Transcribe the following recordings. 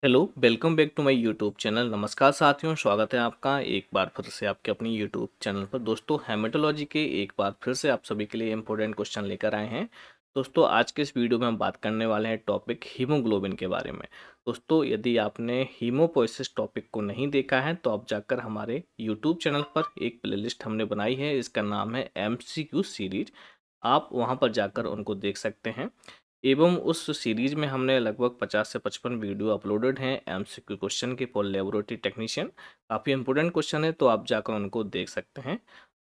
Hello, welcome back to my YouTube channel. नमस्कार साथियों, स्वागत है आपका एक बार फिर से आपके अपनी यूट्यूब चैनल पर। दोस्तों, हेमेटोलॉजी के एक बार फिर से आप सभी के लिए इम्पोर्टेंट क्वेश्चन लेकर आए हैं। दोस्तों, आज के इस वीडियो में हम बात करने वाले हैं टॉपिक हीमोग्लोबिन के बारे में। दोस्तों, यदि आपने हीमोपोइसिस टॉपिक को नहीं देखा है तो आप जाकर हमारे यूट्यूब चैनल पर एक प्लेलिस्ट हमने बनाई है, इसका नाम है MCQ सीरीज। आप वहाँ पर जाकर उनको देख सकते हैं। एवं उस सीरीज में हमने लगभग 50 से 55 वीडियो अपलोडेड हैं MCQ क्वेश्चन के फॉर लेबोरेटरी टेक्नीशियन। काफ़ी इंपॉर्टेंट क्वेश्चन है, तो आप जाकर उनको देख सकते हैं,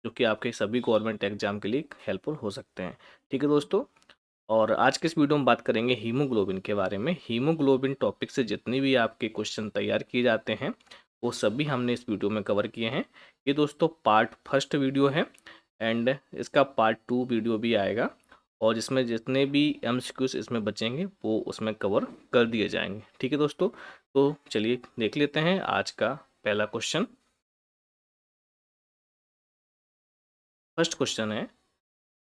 जो कि आपके सभी गवर्नमेंट एग्जाम के लिए हेल्पफुल हो सकते हैं। ठीक है दोस्तों, और आज के इस वीडियो में बात करेंगे हीमोग्लोबिन के बारे में। हीमोग्लोबिन टॉपिक से जितने भी आपके क्वेश्चन तैयार किए जाते हैं वो सभी हमने इस वीडियो में कवर किए हैं। ये दोस्तों पार्ट फर्स्ट वीडियो है एंड इसका पार्ट 2 वीडियो भी आएगा, और जिसमें जितने भी MCQs इसमें बचेंगे वो उसमें कवर कर दिए जाएंगे। ठीक है दोस्तों, तो चलिए देख लेते हैं आज का पहला क्वेश्चन। फर्स्ट क्वेश्चन है,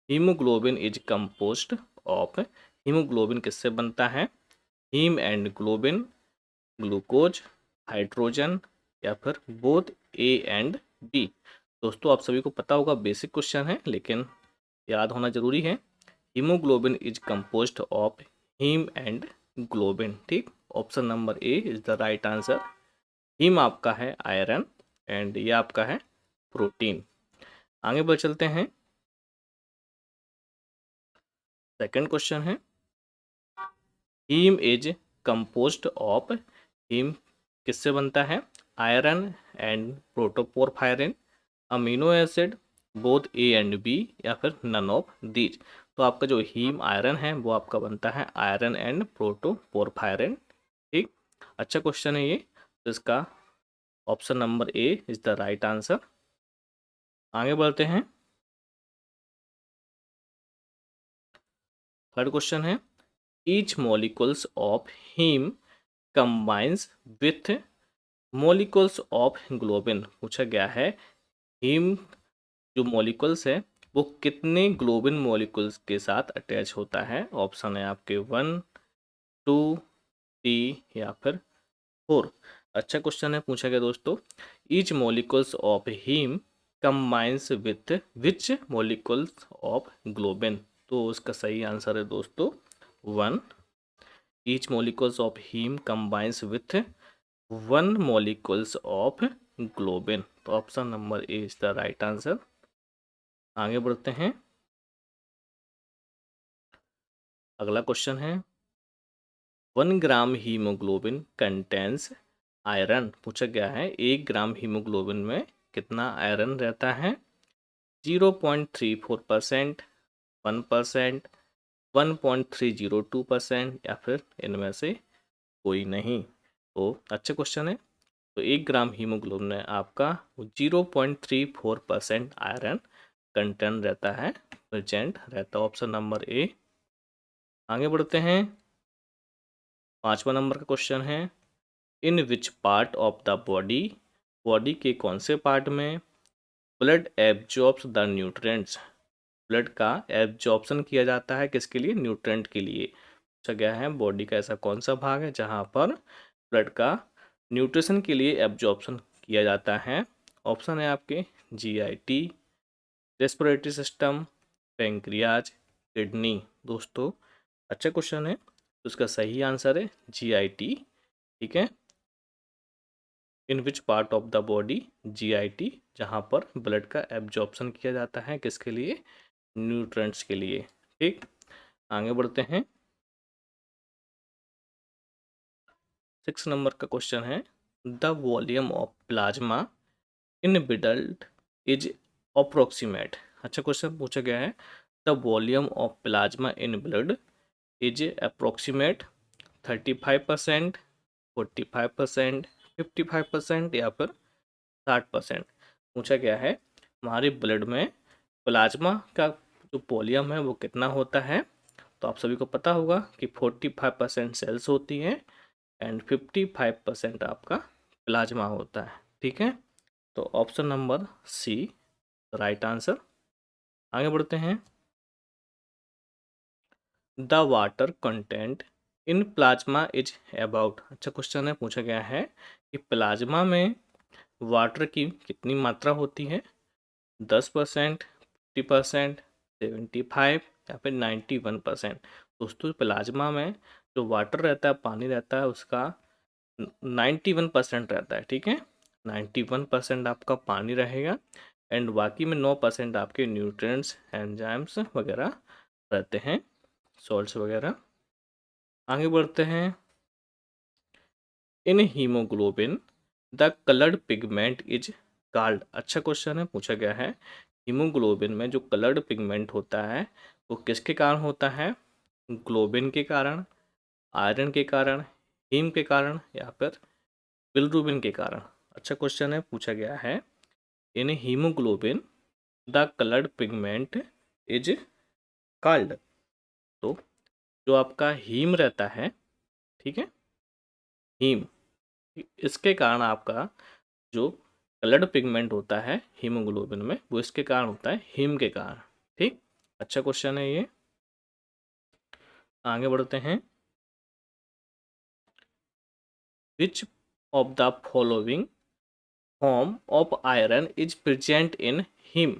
haemoglobin is composed of. Haemoglobin किससे बनता है? Haem and globin, glucose, hydrogen, या फिर बोथ A एंड B। दोस्तों, आप सभी को पता होगा, बेसिक क्वेश्चन है लेकिन याद होना जरूरी है। Haemoglobin is composed of haem and globin. ठीक, option number A is the right answer. Haem आपका है आयरन एंड ये आपका है प्रोटीन। आगे बढ़ चलते हैं। सेकंड क्वेश्चन है, haem is composed of. Haem किससे बनता है? Iron and protoporphyrin, amino acid, both A and B, या फिर नन ऑफ दीज। तो आपका जो हीम आयरन है वो आपका बनता है आयरन एंड प्रोटोपोरफायरिन। ठीक, अच्छा क्वेश्चन है ये, तो इसका option number A is the right answer. आगे बढ़ते हैं। थर्ड क्वेश्चन है, each molecules of haem combines with molecules of globin. पूछा गया है, हीम जो मॉलिक्यूल्स है वो कितने ग्लोबिन मॉलिक्यूल्स के साथ अटैच होता है? ऑप्शन है आपके 1, 2, 3 या फिर 4। अच्छा क्वेश्चन है, पूछा गया दोस्तों, each molecules of haem combines with which molecules of globin. तो उसका सही आंसर है दोस्तों 1। Each molecules of haem combines with 1 molecules of globin. तो option number A is the right answer. आगे बढ़ते हैं। अगला क्वेश्चन है, 1 ग्राम हीमोग्लोबिन कंटेंस आयरन। पूछा गया है 1 ग्राम हीमोग्लोबिन में कितना आयरन रहता है? 0.34%, 1%, 1.302%, या फिर इनमें से कोई नहीं। तो अच्छा क्वेश्चन है। तो 1 ग्राम हीमोग्लोबिन में आपका 0.34% आयरन कंटेंट रहता है, प्रेजेंट रहता है। Option number A. आगे बढ़ते हैं। 5वां नंबर का क्वेश्चन है, in which part of the body, body के कौन से पार्ट में blood absorbs the nutrients. Blood का एब्जॉर्प्शन किया जाता है किसके लिए? न्यूट्रिएंट के लिए। पूछा गया है बॉडी का ऐसा कौन सा भाग है जहाँ पर ब्लड का न्यूट्रिशन के लिए एब्जॉर्प्शन किया जाता है? ऑप्शन है आपके GIT, respiratory system, pancreas, kidney. दोस्तों, अच्छा क्वेश्चन है, तो इसका सही आंसर है GIT। ठीक है, in which part of the body, GIT, जहाँ पर ब्लड का एब्जॉर्प्शन किया जाता है किसके लिए? न्यूट्रिएंट्स के लिए। ठीक, आगे बढ़ते हैं। 6 नंबर का क्वेश्चन है, the volume of plasma in blood is approximate. अच्छा क्वेश्चन पूछा गया है, the volume of plasma in blood is approximate 35%, 45%, 55%, या फिर 60%। पूछा गया है हमारे ब्लड में प्लाज्मा का जो वॉल्यूम है वो कितना होता है? तो आप सभी को पता होगा कि 45% सेल्स होती हैं एंड 55% आपका प्लाज्मा होता है। ठीक है, तो option number C right answer. आगे बढ़ते हैं। The water content in plasma is about. अच्छा क्वेश्चन है, पूछा गया है कि प्लाज्मा में वाटर की कितनी मात्रा होती है, 10%, 50%, 75 या फिर 91%। दोस्तों प्लाज्मा में जो वाटर रहता है, पानी रहता है, उसका 91% रहता है, ठीक है। 91% आपका पानी रहेगा एंड बाकी में 9% आपके न्यूट्रिएंट्स, एंजाइम्स वगैरह रहते हैं, सॉल्ट्स वगैरह। आगे बढ़ते हैं। In hemoglobin the coloured pigment is called. अच्छा क्वेश्चन है, पूछा गया है हीमोग्लोबिन में जो कलर्ड पिगमेंट होता है वो किसके कारण होता है, ग्लोबिन के कारण, आयरन के कारण, हीम के कारण या फिर बिलरुबिन के कारण। अच्छा क्वेश्चन है, पूछा गया है in hemoglobin the coloured pigment is called. तो जो आपका हीम रहता है, ठीक है, हीम, इसके कारण आपका जो कलर्ड पिगमेंट होता है हीमोग्लोबिन में वो इसके कारण होता है, हीम के कारण, ठीक। अच्छा क्वेश्चन है ये। आगे बढ़ते हैं। Which of the following form of iron is present in haem.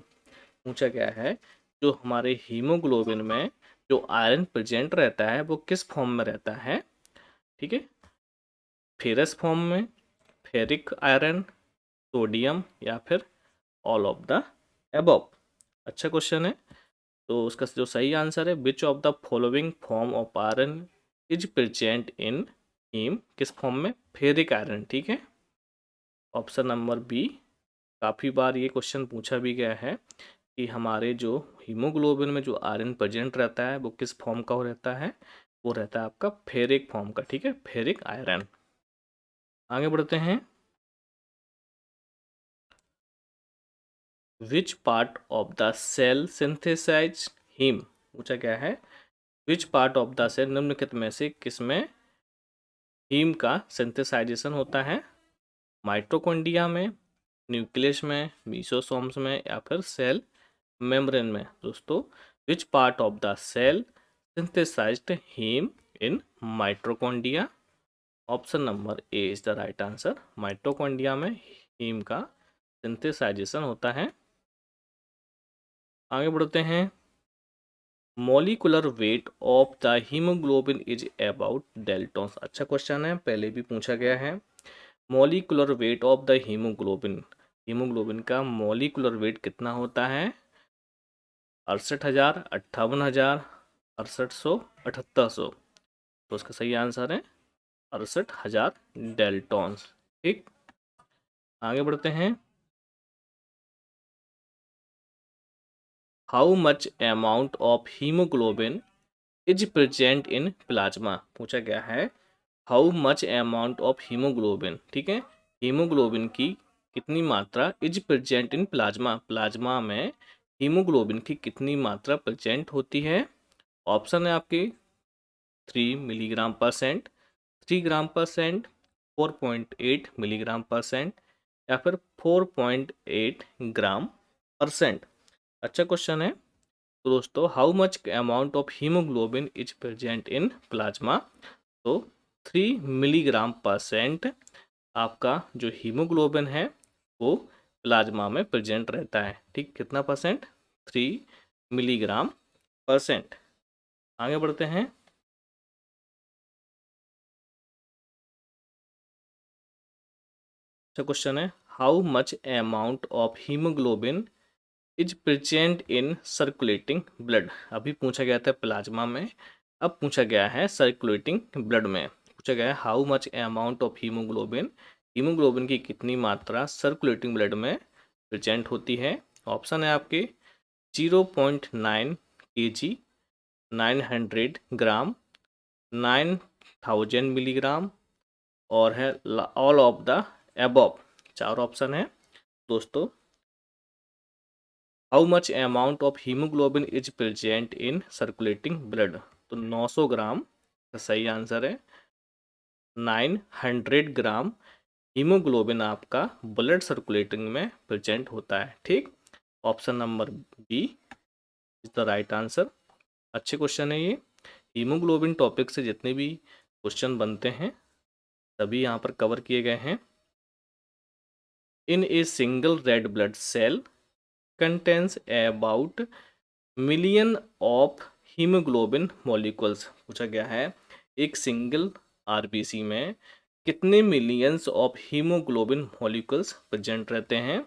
पूछा गया है जो हमारे हीमोग्लोबिन में जो आयरन प्रेजेंट रहता है वो किस फॉर्म में रहता है, ठीक है, फेरस फॉर्म में, फेरिक आयरन, सोडियम या फिर ऑल ऑफ द एबव। अच्छा क्वेश्चन है। तो उसका जो सही आंसर है which of the following form of iron is present in haem, किस फॉर्म में, फेरिक आयरन, ठीक है, ऑप्शन नंबर बी। काफ़ी बार ये क्वेश्चन पूछा भी गया है कि हमारे जो हीमोग्लोबिन में जो आयरन प्रेजेंट रहता है वो किस फॉर्म का रहता है, वो रहता है आपका फेरिक फॉर्म का, ठीक है, फेरिक आयरन। आगे बढ़ते हैं। Which part of the cell synthesize haem. पूछा गया है which part of the cell निम्नलिखित में से किसमें हीम का सिंथेसाइजेशन होता है, माइटोकॉन्ड्रिया में, न्यूक्लियस में, मीसोसोम्स में या फिर सेल मेम्ब्रेन में। दोस्तों which part of the cell synthesized heme in mitochondria, option number A is the right answer. Mitochondria में हीम का सिंथेसाइजेशन होता है। आगे बढ़ते हैं। Molecular weight of the hemoglobin is about daltons. अच्छा क्वेश्चन है, पहले भी पूछा गया है। Molecular weight of the hemoglobin, hemoglobin का मॉलिकुलर वेट कितना होता है, 68,000, 58,000, 6800, 7800। तो उसका सही आंसर है 68,000 डेल्टॉन्स, ठीक। आगे बढ़ते हैं। How much amount of haemoglobin is present in plasma. पूछा गया है how much amount of haemoglobin, ठीक है, हीमोग्लोबिन की कितनी मात्रा is present in plasma, plasma में हीमोग्लोबिन की कितनी मात्रा प्रेजेंट होती है। ऑप्शन है आपके 3 मिलीग्राम %, 3 ग्राम %, 4.8 मिलीग्राम %, या फिर 4.8 ग्राम %। अच्छा क्वेश्चन है। तो दोस्तों how much amount of haemoglobin is present in plasma. तो 3 मिलीग्राम % आपका जो हीमोग्लोबिन है वो प्लाज्मा में प्रेजेंट रहता है, ठीक, कितना परसेंट, 3 मिलीग्राम %। आगे बढ़ते हैं। अच्छा क्वेश्चन है how much amount of haemoglobin is present in circulating blood. अभी पूछा गया था प्लाज्मा में, अब पूछा गया है सर्कुलेटिंग ब्लड में। पूछा गया है how much amount of haemoglobin, haemoglobin की कितनी मात्रा सर्कुलेटिंग ब्लड में प्रेजेंट होती है। ऑप्शन है आपके 0.9 kg, 900 ग्राम, 9,000 मिलीग्राम और है ऑल ऑफ द एबव। चार ऑप्शन है दोस्तों। How much amount of haemoglobin is present in circulating blood. तो 900 ग्राम का सही आंसर है। 900 ग्राम हीमोग्लोबिन आपका ब्लड सर्कुलेटिंग में प्रेजेंट होता है, ठीक। Option number B is the right answer. अच्छे क्वेश्चन है ये। हीमोग्लोबिन टॉपिक से जितने भी क्वेश्चन बनते हैं, सभी यहाँ पर कवर किए गए हैं। In a single red blood cell contains about million of hemoglobin molecules. पूछा गया है एक सिंगल आरबीसी में कितने millions of hemoglobin molecules present रहते हैं।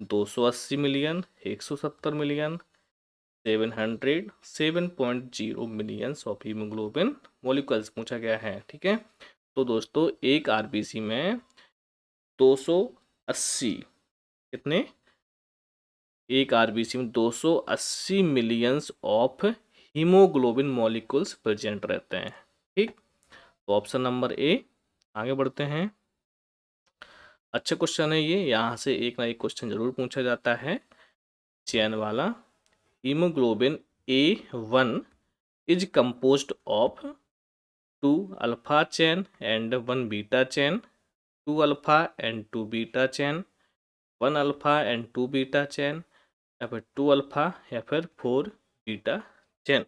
280 million, 170 million, 700, 7.0 millions of hemoglobin molecules पूछा गया है। ठीक है, तो दोस्तों एक आरबीसी में 280 कितने, एक आरबीसी में 280 millions of hemoglobin molecules present रहते हैं। ठीक, तो ऑप्शन नंबर ए। आगे बढ़ते हैं, अच्छा क्वेश्चन है ये, यहाँ से एक ना एक क्वेश्चन जरूर पूछा जाता है, चेन वाला। Haemoglobin A1 is composed of 2 alpha chain and 1 beta chain, 2 alpha and 2 beta chain, 1 alpha and 2 beta chain, या फिर 2 अल्फा या फिर 4 बीटा चेन।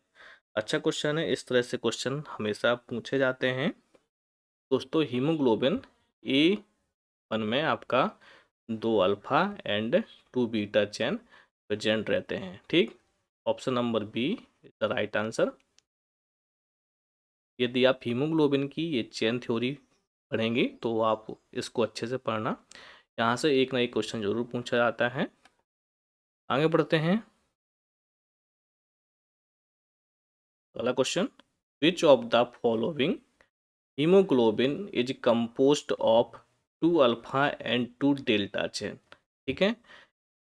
अच्छा क्वेश्चन है, इस तरह से क्वेश्चन हमेशा पूछे जाते हैं। दोस्तों हीमोग्लोबिन A1 में आपका 2 alpha and 2 beta chain present रहते हैं। ठीक, option number B is the right answer. यदि आप हीमोग्लोबिन की ये चेन थ्योरी पढ़ेंगे तो आप इसको अच्छे से पढ़ना, यहाँ से एक ना एक क्वेश्चन जरूर पूछा जाता है। आगे बढ़ते हैं, अगला question, which of the following haemoglobin is composed of 2 alpha and 2 delta chain. ठीक है,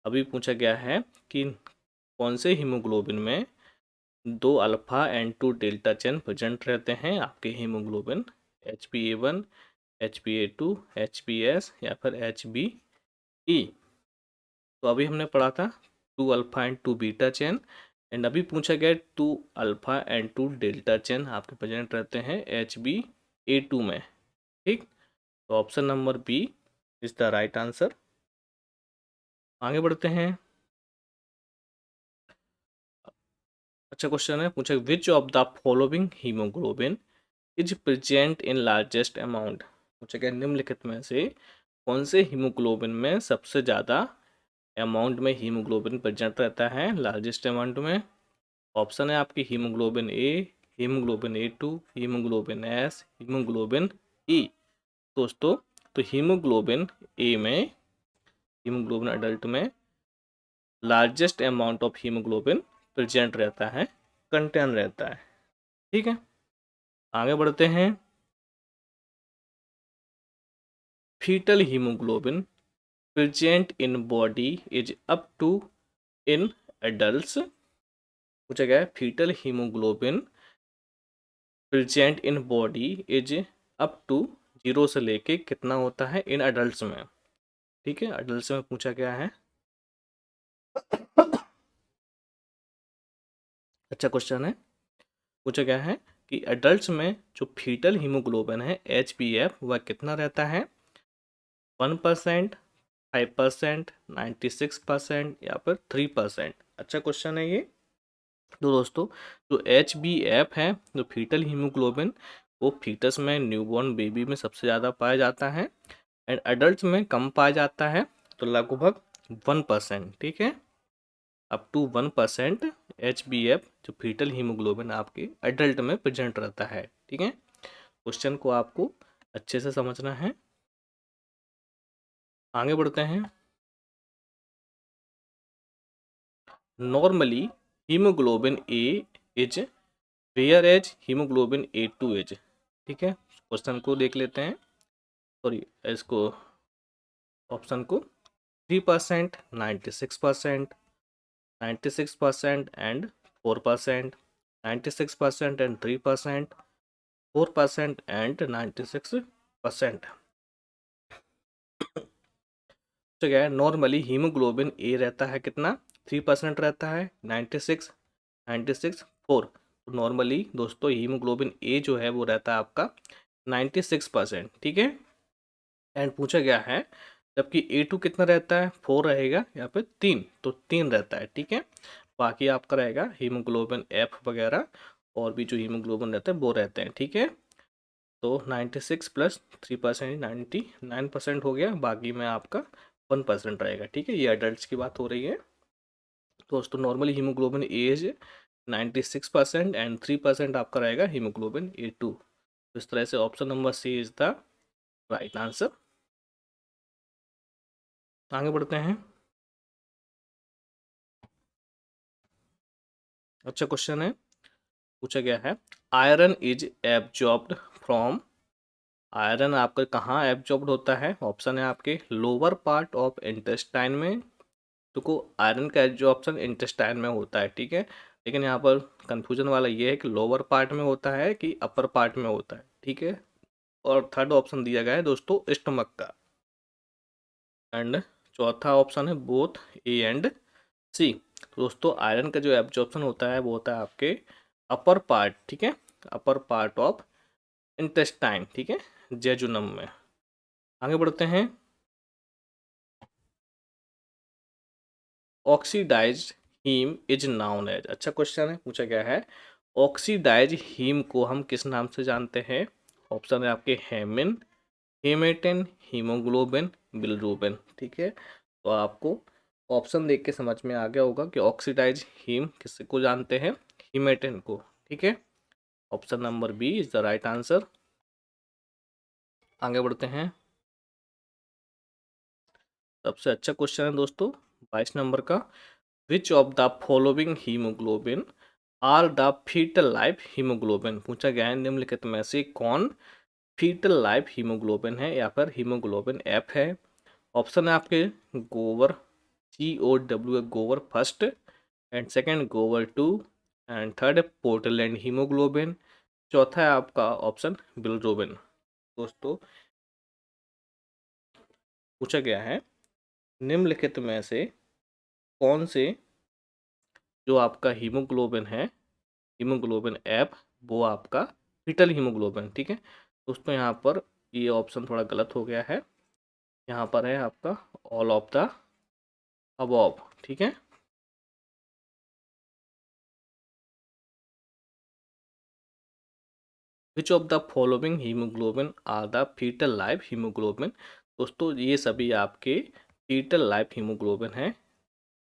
अभी पूछा गया है कि कौन से हीमोग्लोबिन में 2 alpha and 2 delta chain present रहते हैं आपके हीमोग्लोबिन, HbA1, HbA2, HbS या फिर HbE। तो अभी हमने पढ़ा था 2 alpha and 2 beta chain, and अभी पूछा गया 2 अल्फा एंड 2 डेल्टा चेन आपके प्रेजेंट रहते हैं HbA2 में। ठीक, तो option number B is the right answer. आगे बढ़ते हैं, अच्छा क्वेश्चन है, पूछा which of the following haemoglobin is present in largest amount. पूछा गया निम्नलिखित में से कौन से हीमोग्लोबिन में सबसे ज़्यादा अमाउंट में हीमोग्लोबिन प्रेजेंट रहता है, लार्जेस्ट अमाउंट में। ऑप्शन है आपकी haemoglobin A, haemoglobin A2, haemoglobin S, haemoglobin E। दोस्तों तो हीमोग्लोबिन ए में, हीमोग्लोबिन अडल्ट में largest amount of haemoglobin present रहता है, कंटेन रहता है। ठीक है, आगे बढ़ते हैं, foetal haemoglobin present in body is up to in adults. पूछा गया है foetal haemoglobin present in body is up to 0 से लेके कितना होता है इन एडल्ट्स में। ठीक है, एडल्ट्स में पूछा गया है। अच्छा क्वेश्चन है, पूछा गया है कि एडल्ट्स में जो फीटल हीमोग्लोबिन है HbF वह कितना रहता है, 1%, 5%, 96% या फिर 3%। अच्छा क्वेश्चन है ये। तो दोस्तों जो HbF है, जो फीटल हीमोग्लोबिन, वो फीटस में, न्यूबॉर्न बेबी में सबसे ज़्यादा पाया जाता है, एंड एडल्ट में कम पाया जाता है, तो लगभग 1%। ठीक है, अप टू 1% HbF जो फीटल हीमोग्लोबिन आपके एडल्ट में प्रेजेंट रहता है। ठीक है, क्वेश्चन को आपको अच्छे से समझना है। आगे बढ़ते हैं, normally haemoglobin A is whereas haemoglobin A2 is. ठीक है, क्वेश्चन को देख लेते हैं, सॉरी इसको, ऑप्शन को, 3%, 96%, 96% एंड 4%, 96% एंड 3%, 4% एंड 96%। तो क्या है, नॉर्मली हीमोग्लोबिन ए रहता है कितना, 3% रहता है, 96, 96, 4। नॉर्मली दोस्तों हीमोग्लोबिन ए जो है वो रहता है आपका 96%। ठीक है, एंड पूछा गया है जबकि A2 कितना रहता है, 4 रहेगा या फिर 3, तो 3 रहता है। ठीक है, बाकी आपका रहेगा हीमोग्लोबिन F वगैरह और भी जो हीमोग्लोबिन रहता है वो रहते हैं। ठीक है, तो 96 प्लस 3% 99% हो गया, बाकी में आपका 1% रहेगा। ठीक है, ये अडल्ट की बात हो रही है। दोस्तों नॉर्मली हीमोग्लोबिन एज 96% एंड 3% आपका रहेगा हीमोग्लोबिन A2। इस तरह से option number C is the right answer. आगे बढ़ते हैं। अच्छा क्वेश्चन है, पूछा गया है iron is absorbed from. Iron आपका कहाँ एब्जॉर्ब्ड होता है? ऑप्शन है आपके लोअर पार्ट ऑफ इंटेस्टाइन में। तो आयरन का एब्जॉर्प्शन इंटेस्टाइन में होता है, ठीक है, लेकिन यहाँ पर कंफ्यूजन वाला ये है कि लोअर पार्ट में होता है कि अपर पार्ट में होता है। ठीक है, और थर्ड ऑप्शन दिया गया है दोस्तों स्टमक का। एंड चौथा ऑप्शन है बोथ ए एंड सी। तो दोस्तों आयरन का जो एब्जॉर्प्शन होता है वो होता है आपके अपर पार्ट, ठीक है, अपर पार्ट ऑफ इंटेस्टाइन, ठीक है, जेजुनम में। आगे बढ़ते हैं। Oxidised haem is known as. अच्छा क्वेश्चन है, पूछा गया है ऑक्सीडाइज हीम को हम किस नाम से जानते हैं? ऑप्शन है आपके हेमिन, हेमेटिन, हीमोग्लोबिन, बिलरूबिन। ठीक है, तो आपको ऑप्शन देख के समझ में आ गया होगा कि ऑक्सीडाइज हीम किसको जानते हैं? हीमेटिन को। ठीक है, option number B is the right answer. आगे बढ़ते हैं। सबसे अच्छा क्वेश्चन है दोस्तों 22 नंबर का, which of the following haemoglobin are the foetal life haemoglobin. पूछा गया है निम्नलिखित में से कौन फीटल लाइफ हीमोग्लोबिन है या फिर हीमोग्लोबिन एफ है? ऑप्शन है आपके Gower, GOW Gower first, and second Gower two, and third Portland haemoglobin, चौथा है आपका ऑप्शन बिलरूबिन। दोस्तों पूछा गया है निम्नलिखित में से कौन से जो आपका हीमोग्लोबिन है, हीमोग्लोबिन एफ, वो आपका फीटल हीमोग्लोबिन। ठीक है दोस्तों, यहाँ पर ये ऑप्शन थोड़ा गलत हो गया है, यहाँ पर है आपका ऑल ऑफ द अबव। ठीक है, which of the following haemoglobin are the foetal life haemoglobin. दोस्तों ये सभी आपके फीटल लाइफ हीमोग्लोबिन हैं,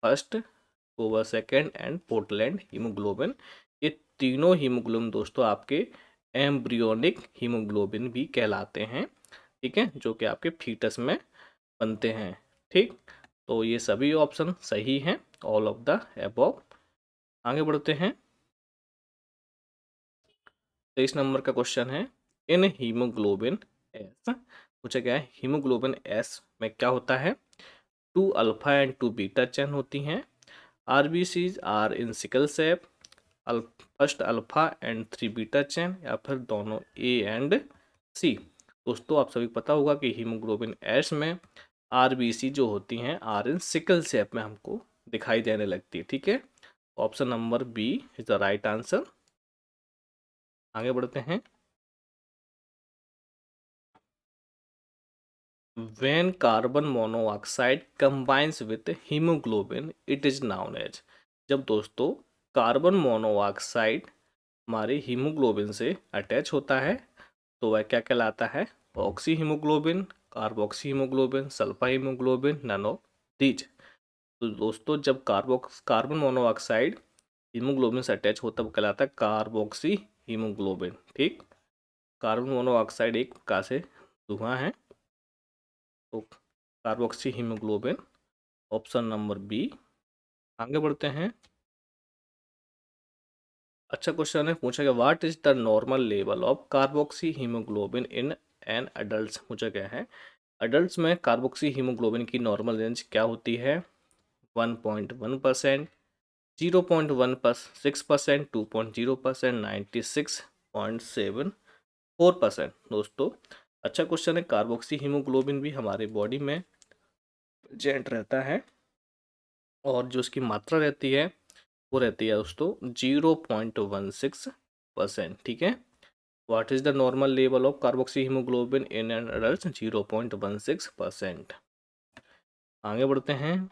first, Gower second and Portland haemoglobin. ये तीनों हीमोग्लोबिन दोस्तों आपके एम्ब्रियोनिक हीमोग्लोबिन भी कहलाते हैं। ठीक है, जो कि आपके फीटस में बनते हैं। ठीक, तो ये सभी ऑप्शन सही हैं, ऑल ऑफ द अबव। आगे बढ़ते हैं। 23 नंबर का क्वेश्चन है, इन हीमोग्लोबिन एस। पूछा गया है हीमोग्लोबिन एस में क्या होता है? 2 अल्फा एंड 2 बीटा चेन होती हैं। RBCs are in sickle shape, first alpha and 3 beta chain, या फिर दोनों ए एंड सी। दोस्तों आप सभी को पता होगा कि हीमोग्लोबिन एस में आरबीसी जो होती हैं आर इन सिकल शेप में हमको दिखाई देने लगती है। ठीक है, option number B is the right answer. आगे बढ़ते हैं। When carbon monoxide combines with hemoglobin, it is known as। जब दोस्तों कार्बन मोनोऑक्साइड हमारे हीमोग्लोबिन से अटैच होता है तो वह क्या कहलाता है? Oxy haemoglobin, carboxy haemoglobin, sulpha haemoglobin, none of these. तो दोस्तों जब कार्बन मोनोऑक्साइड हीमोग्लोबिन से अटैच होता है वो कहलाता है कार्बोक्सी हीमोग्लोबिन। ठीक, कार्बन मोनोऑक्साइड एक प्रकार से धुआं है, तो carboxy haemoglobin option number B. आगे बढ़ते हैं। अच्छा क्वेश्चन है, पूछा गया what is the normal level of carboxy haemoglobin in an adult. पूछा गया है अडल्ट में कार्बोक्सी हीमोग्लोबिन की नॉर्मल रेंज क्या होती है? 1.1%, 0.16%, 2.0%, 96.74%। दोस्तों अच्छा क्वेश्चन है, कार्बोक्सी हीमोग्लोबिन भी हमारे बॉडी में प्रेजेंट रहता है और जो उसकी मात्रा रहती है वो रहती है दोस्तों 0.16%। ठीक है, what is the normal level of carboxy haemoglobin in an adult? 0.16%। आगे बढ़ते हैं।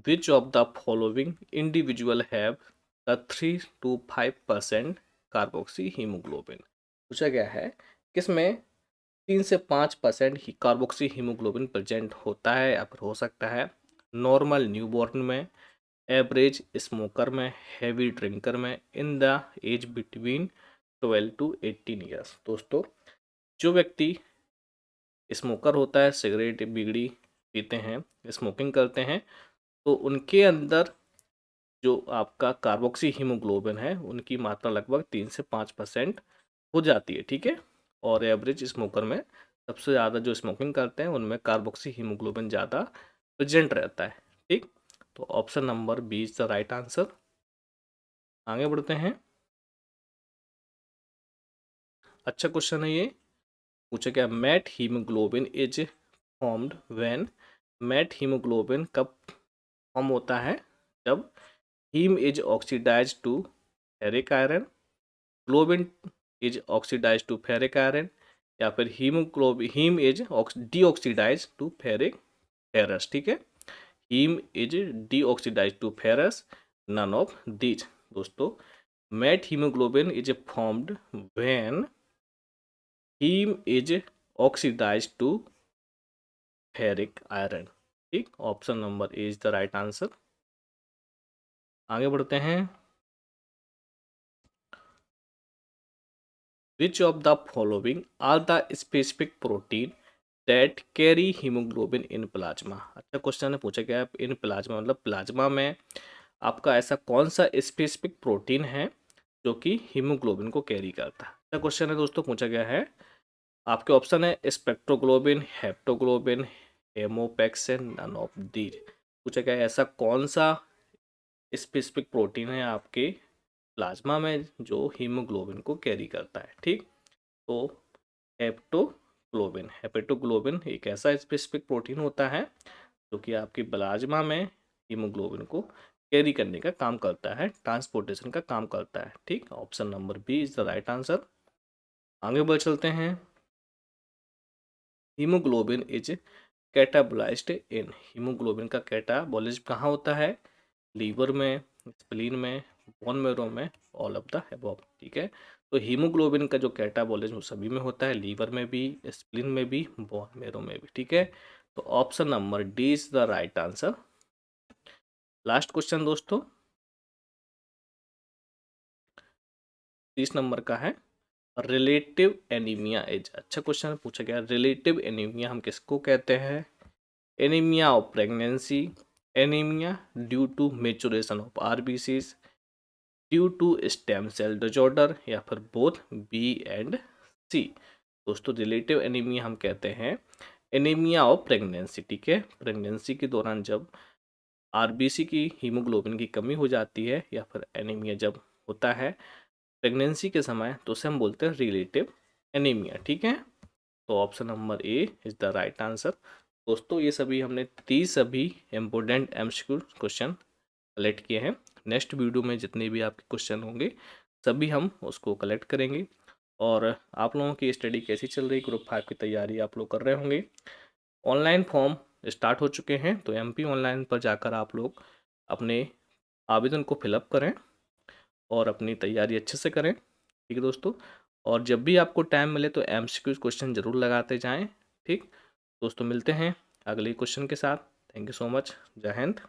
Which of the following individual have the 3 to 5% carboxy haemoglobin. पूछा गया है किसमें 3 से 5% ही कार्बोक्सी हीमोग्लोबिन प्रेजेंट होता है या फिर हो सकता है। नॉर्मल न्यूबॉर्न में, एवरेज स्मोकर में, हैवी ड्रिंकर में, in the age between 12 to 18 years. दोस्तों जो व्यक्ति स्मोकर होता है, सिगरेट बीड़ी पीते हैं, स्मोकिंग करते हैं, तो उनके अंदर जो आपका कार्बोक्सी हीमोग्लोबिन है उनकी मात्रा लगभग 3 से 5% हो जाती है, ठीक है। और एवरेज स्मोकर में सबसे ज़्यादा जो स्मोकिंग करते हैं उनमें कार्बोक्सी हीमोग्लोबिन ज़्यादा प्रेजेंट रहता है, ठीक। तो option number B is the right answer. आगे बढ़ते हैं। अच्छा क्वेश्चन है ये। पूछा क्या, met hemoglobin is formed when. Met hemoglobin कब फॉर्म होता है? जब heme is oxidize to ferric iron, globin is oxidize to ferric iron, या फिर heme is deoxidize to ferric ferrous, ठीक है। Haem is deoxidize to ferrous, none of these. दोस्तों met hemoglobin is formed when heme is oxidize to ferric iron, ठीक। Option number A is the right answer. आगे बढ़ते हैं। Which of the following are the specific protein that carry hemoglobin in plasma? अच्छा question है। पूछा गया है in plasma मतलब प्लाज्मा में आपका ऐसा कौन सा स्पेसिफिक प्रोटीन है जो कि हीमोग्लोबिन को कैरी करता है। अच्छा क्वेश्चन है दोस्तों। पूछा गया है, आपके ऑप्शन है स्पेक्ट्रोग्लोबिन, हेप्टोग्लोबिन, हेमोपेक्सिन, नन ऑफ दीज। पूछा गया है ऐसा कौन सा स्पेसिफिक प्रोटीन है आपके प्लाज्मा में जो हीमोग्लोबिन को कैरी करता है, ठीक। तो हेप्टोग्लोबिन, हेपेटोग्लोबिन एक ऐसा स्पेसिफिक प्रोटीन होता है जो कि आपकी प्लाज्मा में हीमोग्लोबिन को कैरी करने का काम करता है, ट्रांसपोर्टेशन का काम करता है, ठीक। Option number B is the right answer. आगे बढ़ चलते हैं। Hemoglobin is catabolized in. Hemoglobin का कैटाबॉलिज्म कहाँ होता है? लीवर में, स्प्लीन में, बोन मैरो में, ऑल ऑफ द अबव, ठीक है। तो हीमोग्लोबिन का जो कैटाबॉलिज्म सभी में होता है, लीवर में भी, स्प्लीन में भी, बोन मैरो में भी, ठीक है। तो option number D is the right answer. Last question दोस्तों 30 नंबर का है। Relative anaemia is. अच्छा क्वेश्चन पूछा गया, रिलेटिव एनीमिया हम किसको कहते हैं? Anaemia of pregnancy, anaemia due to maturation of RBCs, due to stem cell disorder, या फिर बोथ बी एंड सी। दोस्तों रिलेटिव एनीमिया हम कहते हैं एनीमिया ऑफ प्रेगनेंसी, ठीक है। प्रेगनेंसी के दौरान जब आरबीसी की हीमोग्लोबिन की कमी हो जाती है या फिर एनीमिया जब होता है प्रेगनेंसी के समय, तो उसे हम बोलते हैं रिलेटिव एनीमिया, ठीक है। तो option number A is the right answer. दोस्तों ये सभी हमने 30 सभी इम्पोर्टेंट एमसीक्यू क्वेश्चन कलेक्ट किए हैं। नेक्स्ट वीडियो में जितने भी आपके क्वेश्चन होंगे सभी हम उसको कलेक्ट करेंगे। और आप लोगों की स्टडी कैसी चल रही, ग्रुप 5 की तैयारी आप लोग कर रहे होंगे। ऑनलाइन फॉर्म स्टार्ट हो चुके हैं, तो एमपी ऑनलाइन पर जाकर आप लोग अपने आवेदन को फिलअप करें और अपनी तैयारी अच्छे से करें, ठीक है दोस्तों। और जब भी आपको टाइम मिले तो एमसीक्यू क्वेश्चन ज़रूर लगाते जाएं, ठीक दोस्तों। मिलते हैं अगले क्वेश्चन के साथ। Thank you so much. जय हिंद।